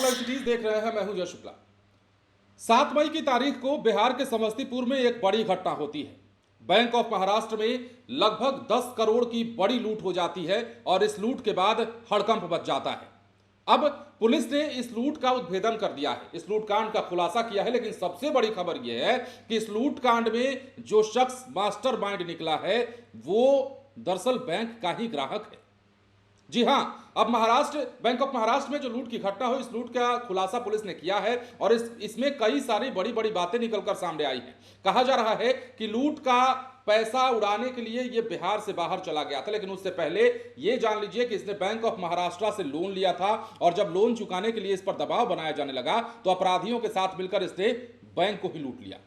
12 cities देख रहे हैं। मैं हूं जय शुक्ला। 7 मई की तारीख को बिहार के समस्तीपुर में एक बड़ी घटना होती है। बैंक ऑफ महाराष्ट्र में लगभग 10 करोड़ की बड़ी लूट हो जाती है और इस लूट के बाद हड़कंप मच जाता है। अब पुलिस ने इस लूट का उद्भेदन कर दिया है, इस लूट कांड का खुलासा किया है। लेकिन सबसे बड़ी खबर यह है कि इस लूट कांड में जो शख्स मास्टरमाइंड निकला है वो दरअसल बैंक का ही ग्राहक है। जी हां, अब बैंक ऑफ महाराष्ट्र में जो लूट की घटना हुई, इस लूट का खुलासा पुलिस ने किया है और इसमें कई सारी बड़ी बड़ी बातें निकलकर सामने आई हैं। कहा जा रहा है कि लूट का पैसा उड़ाने के लिए यह बिहार से बाहर चला गया था, लेकिन उससे पहले यह जान लीजिए कि इसने बैंक ऑफ महाराष्ट्र से लोन लिया था और जब लोन चुकाने के लिए इस पर दबाव बनाया जाने लगा तो अपराधियों के साथ मिलकर इसने बैंक को ही लूट लिया।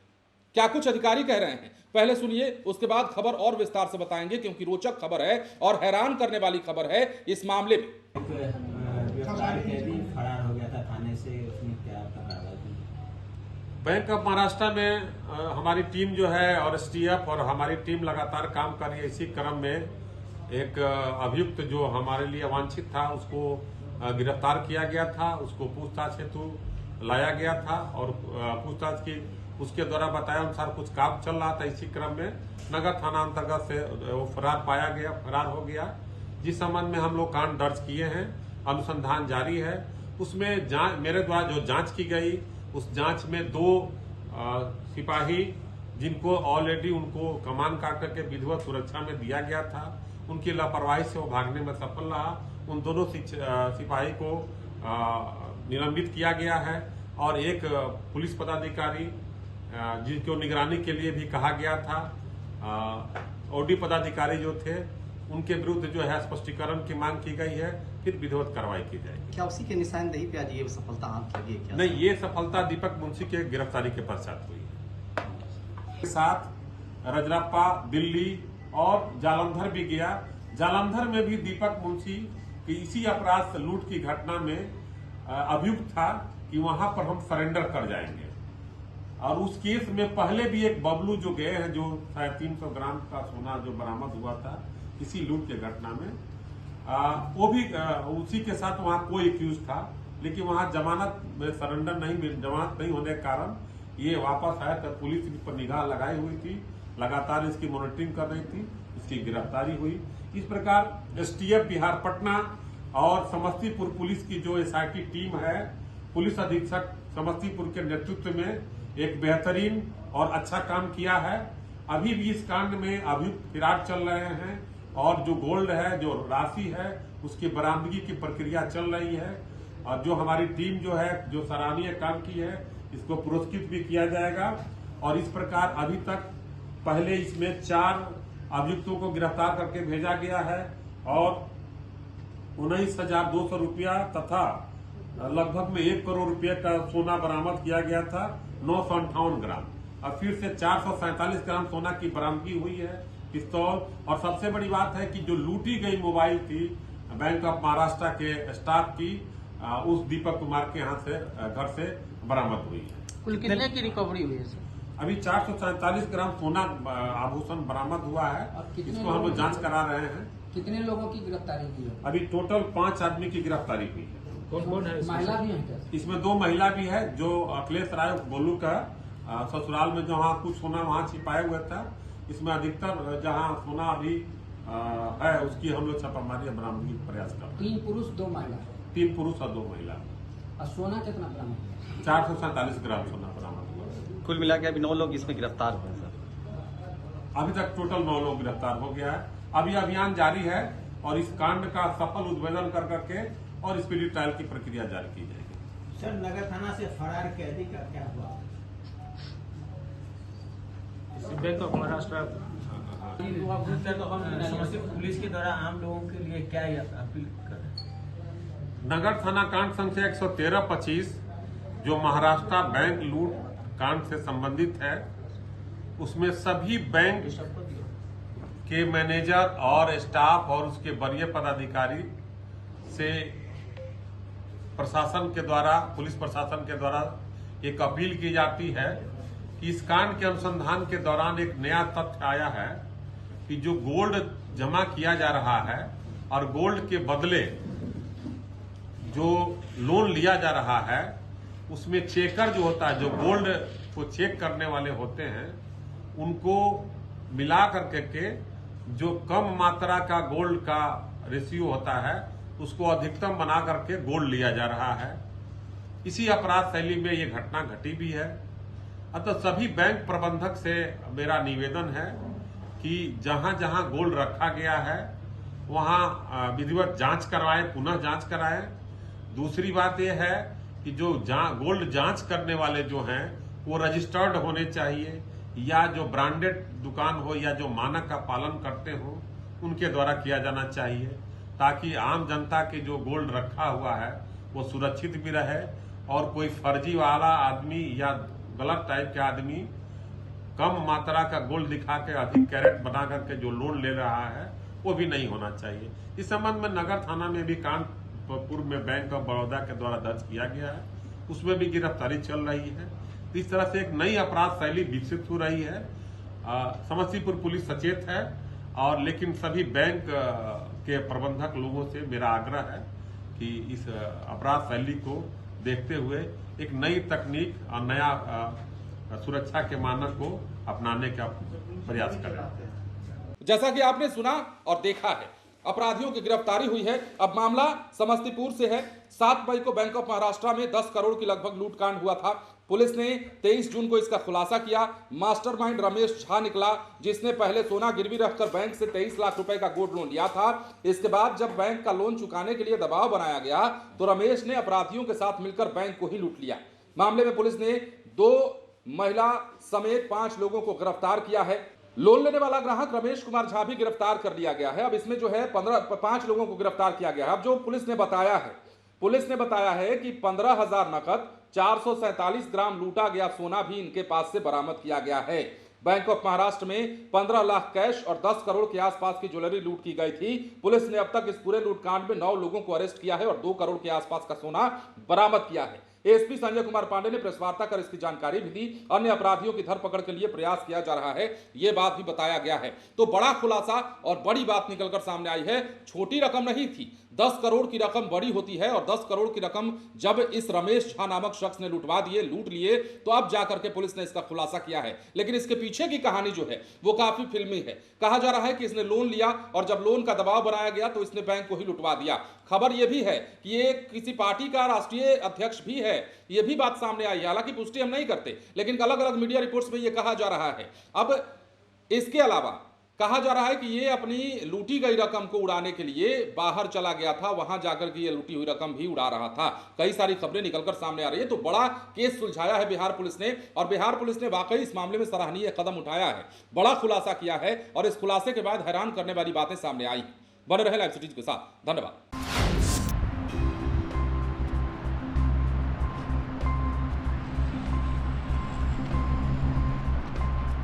क्या कुछ अधिकारी कह रहे हैं, पहले सुनिए, उसके बाद खबर और विस्तार से बताएंगे, क्योंकि रोचक खबर है और हैरान करने वाली खबर है इस मामले में। फरार हो गया था थाने से, उसने क्या कहा? बैंक ऑफ महाराष्ट्र में हमारी टीम जो है और एसटीएफ और हमारी टीम लगातार काम कर रही है। इसी क्रम में एक अभियुक्त जो हमारे लिए वांछित था उसको गिरफ्तार किया गया था, उसको पूछताछ हेतु लाया गया था और पूछताछ की उसके द्वारा बताया अनुसार कुछ काम चल रहा था। इसी क्रम में नगर थाना अंतर्गत से वो फरार हो गया, जिस संबंध में हम लोग कांड दर्ज किए हैं, अनुसंधान जारी है। उसमें मेरे द्वारा जो जांच की गई, उस जांच में 2 सिपाही जिनको ऑलरेडी उनको कमान काट करके विधिवत सुरक्षा में दिया गया था, उनकी लापरवाही से वो भागने में सफल रहा। उन दोनों सिपाही को निलंबित किया गया है और एक पुलिस पदाधिकारी जिनको निगरानी के लिए भी कहा गया था, ओडी पदाधिकारी जो थे, उनके विरुद्ध जो है स्पष्टीकरण की मांग की गई है, फिर विधिवत कार्रवाई की जाएगी। क्या उसी के निशानदेही पे आज ये सफलता हाथ लगी है? नहीं, ये सफलता दीपक मुंशी के गिरफ्तारी के पश्चात हुई है। साथ रजरप्पा, दिल्ली और जालंधर भी गया। जालंधर में भी दीपक मुंशी की इसी अपराध लूट की घटना में अभियुक्त था कि वहां पर हम सरेंडर कर जाएंगे। और उस केस में पहले भी एक बबलू जो गए हैं, जो 350 ग्राम का सोना जो बरामद हुआ था इसी लूट के घटना में, वो भी उसी के साथ वहां कोई एक्यूज था, लेकिन वहां जमानत में जमानत नहीं होने के कारण ये वापस आया। तो पुलिस इस पर निगाह लगाई हुई थी, लगातार इसकी मॉनिटरिंग कर रही थी, इसकी गिरफ्तारी हुई। इस प्रकार एसटीएफ बिहार पटना और समस्तीपुर पुलिस की जो एसआईटी टीम है, पुलिस अधीक्षक समस्तीपुर के नेतृत्व में एक बेहतरीन और अच्छा काम किया है। अभी भी इस कांड में अभियुक्त फरार चल रहे हैं और जो गोल्ड है, जो राशि है, उसकी बरामदगी की प्रक्रिया चल रही है। और जो हमारी टीम जो है, जो सराहनीय काम की है, इसको पुरस्कृत भी किया जाएगा। और इस प्रकार अभी तक पहले इसमें 4 अभियुक्तों को गिरफ्तार करके भेजा गया है और 19,200 रुपया तथा लगभग में 1 करोड़ रुपये का सोना बरामद किया गया था, 958 ग्राम। और फिर से 447 ग्राम सोना की बरामदगी हुई है, पिस्तौल। और सबसे बड़ी बात है कि जो लूटी गई मोबाइल थी बैंक ऑफ महाराष्ट्र के स्टाफ की, उस दीपक कुमार के यहाँ से घर से बरामद हुई है। कुल कितने की रिकवरी हुई है सर? अभी 447 ग्राम सोना आभूषण बरामद हुआ है, इसको हम लोग जांच करा रहे हैं। कितने लोगों की गिरफ्तारी की है? अभी टोटल 5 आदमी की गिरफ्तारी हुई है। कौन है? महिला भी है? इसमें 2 महिला भी है। जो अखिलेश राय गोलू का ससुराल में जहाँ कुछ सोना वहाँ छिपाया हुआ था, इसमें अधिकतर जहाँ सोना अभी है उसकी हम लोग छापामारी बरामदगी प्रयास कर रहे हैं। 3 पुरुष 2 महिला? 3 पुरुष और 2 महिला। और सोना कितना बरामद? 447 ग्राम सोना बरामद हुआ। कुल मिला के अभी 9 लोग इसमें गिरफ्तार हुए सर। अभी तक टोटल 9 लोग गिरफ्तार हो गया है। अभी अभियान जारी है और इस कांड का सफल उद्भेदन कर करके और स्पीडी ट्रायल की प्रक्रिया जारी की जाएगी। सर, नगर थाना से फरार कैदी का क्या हुआ? बैंक ऑफ महाराष्ट्र पुलिस के द्वारा आम लोगों के लिए क्या अपील करें? नगर थाना कांड संख्या 113-25 जो महाराष्ट्र बैंक लूट कांड से संबंधित है, उसमें सभी बैंक के मैनेजर और स्टाफ और उसके वरीय पदाधिकारी से प्रशासन के द्वारा, पुलिस प्रशासन के द्वारा एक अपील की जाती है कि इस कांड के अनुसंधान के दौरान एक नया तथ्य आया है कि जो गोल्ड जमा किया जा रहा है और गोल्ड के बदले जो लोन लिया जा रहा है उसमें चेकर जो होता है, जो गोल्ड को चेक करने वाले होते हैं, उनको मिला करके के जो कम मात्रा का गोल्ड का रेशियो होता है उसको अधिकतम बना करके गोल्ड लिया जा रहा है। इसी अपराध शैली में ये घटना घटी भी है। अतः सभी बैंक प्रबंधक से मेरा निवेदन है कि जहां जहां गोल्ड रखा गया है वहां विधिवत जांच करवाएं, पुनः जांच कराएं। दूसरी बात यह है कि जो गोल्ड जांच करने वाले जो हैं वो रजिस्टर्ड होने चाहिए, या जो ब्रांडेड दुकान हो या जो मानक का पालन करते हो उनके द्वारा किया जाना चाहिए, ताकि आम जनता के जो गोल्ड रखा हुआ है वो सुरक्षित भी रहे और कोई फर्जी वाला आदमी या गलत टाइप के आदमी कम मात्रा का गोल्ड दिखा के अधिक कैरेट बना करके जो लोन ले रहा है वो भी नहीं होना चाहिए। इस संबंध में नगर थाना में भी कानपुर में बैंक ऑफ बड़ौदा के द्वारा दर्ज किया गया है, उसमें भी गिरफ्तारी चल रही है। इस तरह से एक नई अपराध शैली विकसित हो रही है। समस्तीपुर पुलिस सचेत है, और लेकिन सभी बैंक के प्रबंधक लोगों से मेरा आग्रह है कि इस अपराध शैली को देखते हुए एक नई तकनीक और नया सुरक्षा के मानक को अपनाने का प्रयास करें। जैसा कि आपने सुना और देखा है, अपराधियों की गिरफ्तारी हुई है। अब मामला समस्तीपुर से है। 7 मई को बैंक ऑफ महाराष्ट्र में 10 करोड़ की लगभग लूटकांड हुआ था। पुलिस ने 23 जून को इसका खुलासा किया। मास्टरमाइंड रमेश झा निकला, जिसने पहले सोना गिरवी रखकर बैंक से 23 लाख रुपए का गोल्ड लोन लिया था। इसके बाद जब बैंक का लोन चुकाने के लिए दबाव बनाया गया तो रमेश ने अपराधियों के साथ मिलकर बैंक को ही लूट लिया। मामले में पुलिस ने 2 महिला समेत 5 लोगों को गिरफ्तार किया है। लोन लेने वाला ग्राहक रमेश कुमार झा भी गिरफ्तार कर लिया गया है। अब इसमें जो है 5 लोगों को गिरफ्तार किया गया है। अब जो पुलिस ने बताया है कि 15,000 नकद, 447 ग्राम लूटा गया सोना भी इनके पास से बरामद किया गया है। बैंक ऑफ महाराष्ट्र में 15 लाख कैश और 10 करोड़ के आसपास की ज्वेलरी लूट की गई थी। पुलिस ने अब तक इस पूरे लूटकांड में 9 लोगों को अरेस्ट किया है और 2 करोड़ के आसपास का सोना बरामद किया है। एसपी संजय कुमार पांडे ने प्रेस वार्ता कर इसकी जानकारी भी दी। अन्य अपराधियों की धरपकड़ के लिए प्रयास किया जा रहा है, ये बात भी बताया गया है। तो बड़ा खुलासा और बड़ी बात निकलकर सामने आई है। छोटी रकम नहीं थी, 10 करोड़ की रकम बड़ी होती है, और 10 करोड़ की रकम जब इस रमेश झा नामक शख्स ने लूट लिए, तो अब जाकर के पुलिस ने इसका खुलासा किया है। लेकिन इसके पीछे की कहानी जो है वो काफी फिल्मी है। कहा जा रहा है कि इसने लोन लिया और जब लोन का दबाव बनाया गया तो इसने बैंक को ही लुटवा दिया। खबर यह भी है कि ये किसी पार्टी का राष्ट्रीय अध्यक्ष भी है, यह भी बात सामने आई है। हालांकि पुष्टि हम नहीं करते, लेकिन अलग अलग मीडिया रिपोर्ट्स में यह कहा जा रहा है। अब इसके अलावा कहा जा रहा है कि ये अपनी लूटी गई रकम को उड़ाने के लिए बाहर चला गया था, वहां जाकर के ये लूटी हुई रकम भी उड़ा रहा था। कई सारी खबरें निकलकर सामने आ रही है। तो बड़ा केस सुलझाया है बिहार पुलिस ने, और बिहार पुलिस ने वाकई इस मामले में सराहनीय कदम उठाया है, बड़ा खुलासा किया है, और इस खुलासे के बाद हैरान करने वाली बातें सामने आई। बने रहे लाइव सिटीज के साथ। धन्यवाद।